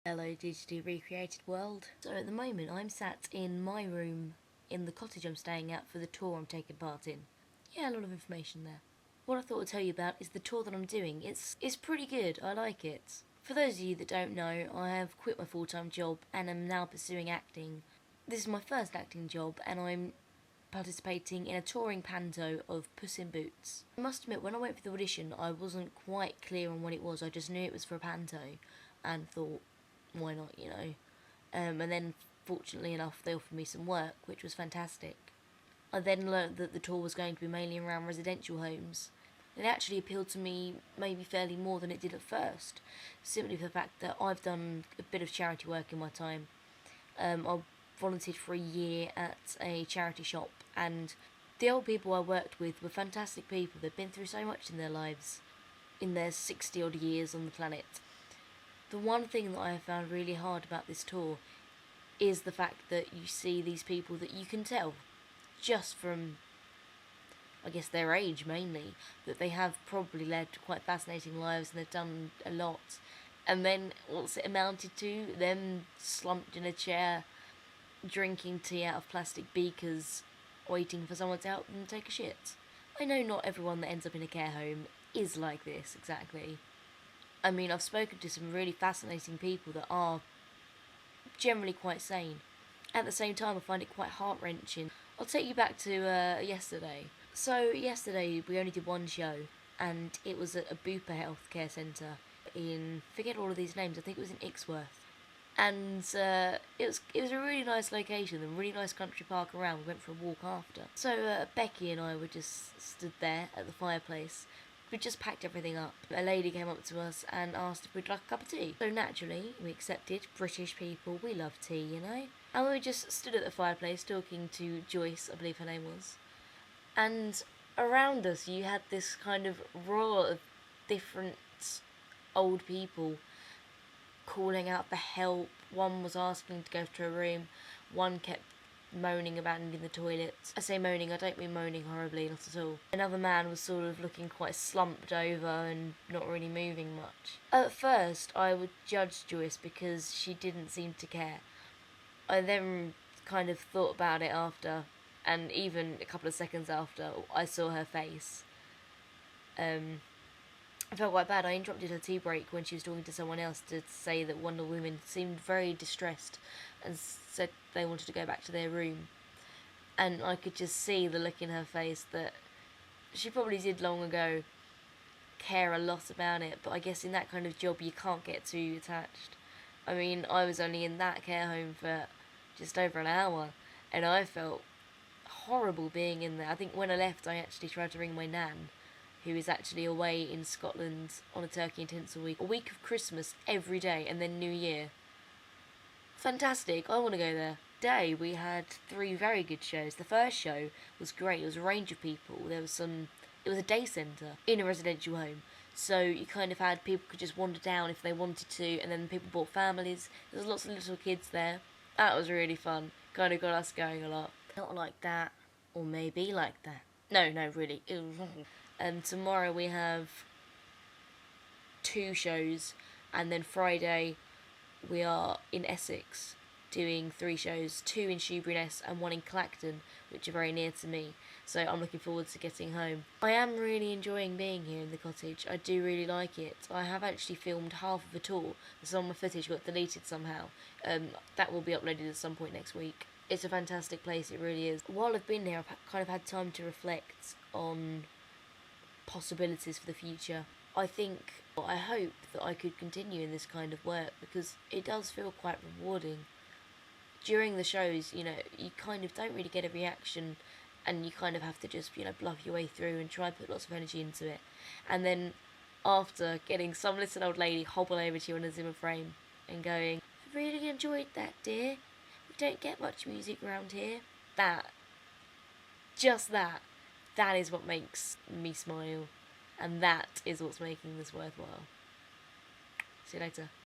Hello, digitally recreated world. So at the moment, I'm sat in my room in the cottage I'm staying at for the tour I'm taking part in. Yeah, a lot of information there. What I thought I'd tell you about is the tour that I'm doing. It's pretty good. I like it. For those of you that don't know, I have quit my full-time job and am now pursuing acting. This is my first acting job, and I'm participating in a touring panto of Puss in Boots. I must admit, when I went for the audition, I wasn't quite clear on what it was. I just knew it was for a panto and thought, why not, you know? And then, fortunately enough, they offered me some work, which was fantastic. I then learnt that the tour was going to be mainly around residential homes. It actually appealed to me maybe fairly more than it did at first, simply for the fact that I've done a bit of charity work in my time. I volunteered for a year at a charity shop, and the old people I worked with were fantastic people. They've been through so much in their lives, in their 60 odd years on the planet. The one thing that I have found really hard about this tour is the fact that you see these people that you can tell, just from, I guess, their age mainly, that they have probably led quite fascinating lives and they've done a lot. And then what's it amounted to? Them slumped in a chair, drinking tea out of plastic beakers, waiting for someone to help them take a shit. I know not everyone that ends up in a care home is like this, exactly. I mean, I've spoken to some really fascinating people that are generally quite sane. At the same time, I find it quite heart-wrenching. I'll take you back to yesterday. So, yesterday we only did one show, and it was at a Bupa healthcare centre in, forget all of these names, I think it was in Ixworth. And it was a really nice location, a really nice country park around. We went for a walk after. So Becky and I were just stood there at the fireplace. We just packed everything up. A lady came up to us and asked if we'd like a cup of tea. So naturally, we accepted. British people, we love tea, you know. And we just stood at the fireplace talking to Joyce, I believe her name was. And around us, you had this kind of roar of different old people calling out for help. One was asking to go to a room. One kept moaning about needing the toilet. I say moaning, I don't mean moaning horribly, not at all. Another man was sort of looking quite slumped over and not really moving much. At first, I would judge Joyce because she didn't seem to care. I then kind of thought about it after, and even a couple of seconds after I saw her face. I felt quite bad. I interrupted her tea break when she was talking to someone else to say that one of the women seemed very distressed and said they wanted to go back to their room. And I could just see the look in her face that she probably did long ago care a lot about it, but I guess in that kind of job you can't get too attached. I mean, I was only in that care home for just over an hour, and I felt horrible being in there. I think when I left, I actually tried to ring my nan, who is actually away in Scotland on a turkey and tinsel week. A week of Christmas every day, and then New Year. Fantastic, I want to go there. Today we had 3 very good shows. The first show was great. It was a range of people. It was a day centre in a residential home. So you kind of had people could just wander down if they wanted to, and then people brought families. There was lots of little kids there. That was really fun. Kind of got us going a lot. Not like that, or maybe like that. No, really. Tomorrow we have 2 shows, and then Friday we are in Essex doing 3 shows, 2 in Shoeburyness and 1 in Clacton, which are very near to me. So I'm looking forward to getting home. I am really enjoying being here in the cottage. I do really like it. I have actually filmed half of a tour. Some of my footage got deleted somehow. That will be uploaded at some point next week. It's a fantastic place, it really is. While I've been here, I've kind of had time to reflect on possibilities for the future. I hope that I could continue in this kind of work because it does feel quite rewarding. During the shows, you know, you kind of don't really get a reaction and you kind of have to just, you know, bluff your way through and try and put lots of energy into it. And then after getting some little old lady hobble over to you in a Zimmer frame and going, I really enjoyed that, dear. We don't get much music around here. Just that is what makes me smile. And that is what's making this worthwhile. See you later.